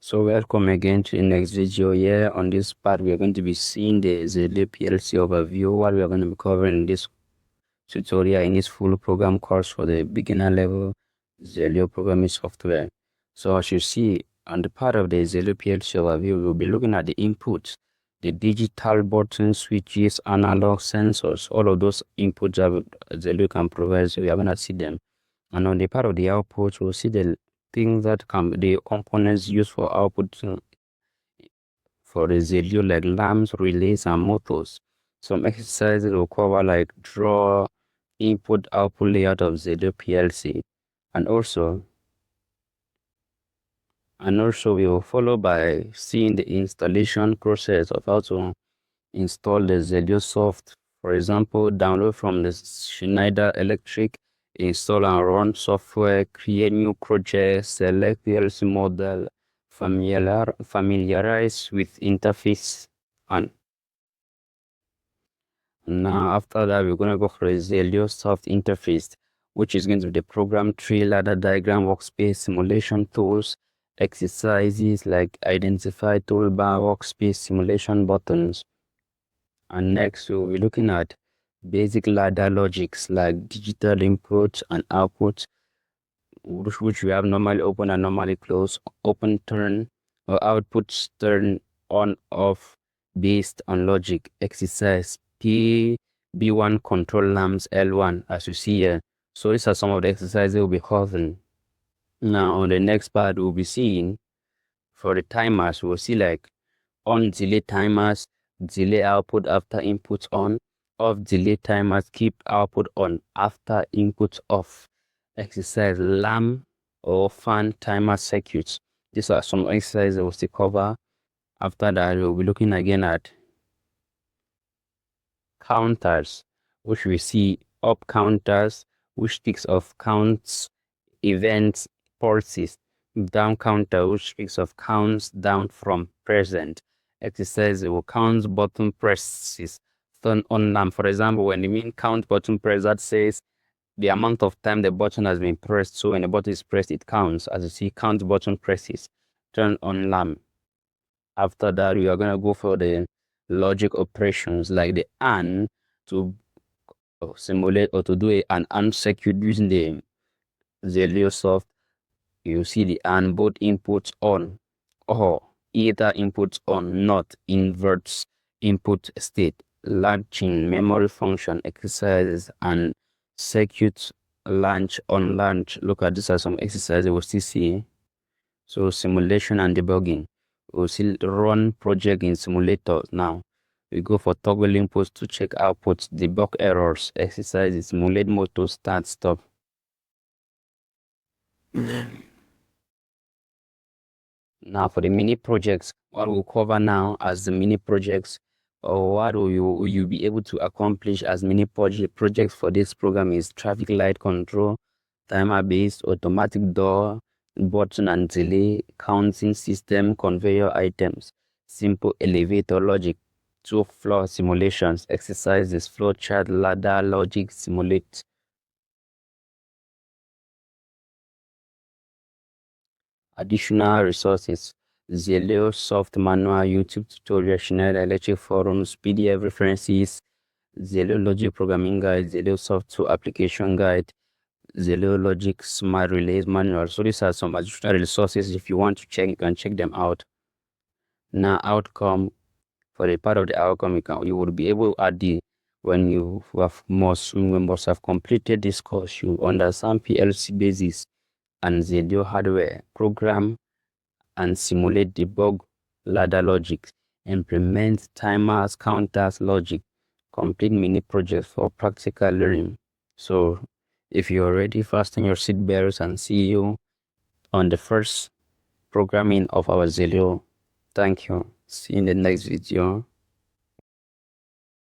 So welcome again to the next video. Here on this part, we are going to be seeing the Zelio PLC overview. What we are going to be covering in this tutorial in this full program course for the beginner level Zelio programming software. So as you see on the part of the Zelio PLC overview, we'll be looking at the inputs, the digital buttons, switches, analog sensors, all of those inputs that Zelio can provide. So we are going to see them. And on the part of the output, we'll see the things that can be the components used for output for the Zelio, like lamps, relays, and motors. Some exercises will cover like draw input output layout of Zelio PLC, and also we will follow by seeing the installation process of how to install the Zelio soft. For example, download from the Schneider Electric, install and run software, create new project, select PLC model, familiarize with interface, and now after that we're going to go for the Zelio soft interface, which is going to be the program tree, ladder diagram, workspace, simulation tools, exercises like identify toolbar, workspace, simulation buttons. And next we'll be looking at basic ladder logics like digital inputs and outputs, which we have normally open and normally close, open turn, or outputs turn on off based on logic. Exercise B1 control lamps L1, as you see here. So these are some of the exercises we'll be covering. Now on the next part we'll be seeing for the timers, we'll see like on delay timers, delay output after input on, off delay timers, keep output on after input off. Exercise lamp or fan timer circuits. These are some exercises we'll still cover. After that, we'll be looking again at counters, which we see up counters, which speaks of counts, events, pulses. Down counter, which speaks of counts down from present. Exercise will count button presses, turn on lamp. For example, when you mean count button press, that says the amount of time the button has been pressed. So when the button is pressed, it counts. As you see, count button presses, turn on lamp. After that, we are going to go for the logic operations like the AND to simulate or to do an AND circuit using the Zelio soft. You see the AND both inputs on, or either inputs on, not inverts input state, latching, memory function exercises, and circuits launch on launch. Look at this as some exercises we'll still see. So simulation and debugging. We'll still run project in simulator. Now we go for toggle inputs to check outputs, debug errors, exercises, simulate motor, start, stop. Now for the mini projects, what we'll cover now as the mini projects, or what will you be able to accomplish as mini projects for this program is traffic light control, timer based, automatic door, button and delay, counting system, conveyor items, simple elevator logic, 2-floor simulations, exercises, flow chart, ladder logic, simulate. Additional resources: Zelio soft manual, YouTube tutorial, Schneider Electric forums, PDF references, Zelio Logic programming guide, Zelio soft 2 application guide, Zelio Logic Smart Relay manual. So these are some additional resources. If you want to check, you can check them out. Now outcome, for the part of the outcome, you will be able at the when you must have completed this course, you understand PLC basis and Zelio hardware, program and simulate debug ladder logic, implement timers, counters, logic, complete mini projects for practical learning. So if you're ready, fasten your seat belts and see you on the first programming of our Zelio. Thank you. See you in the next video.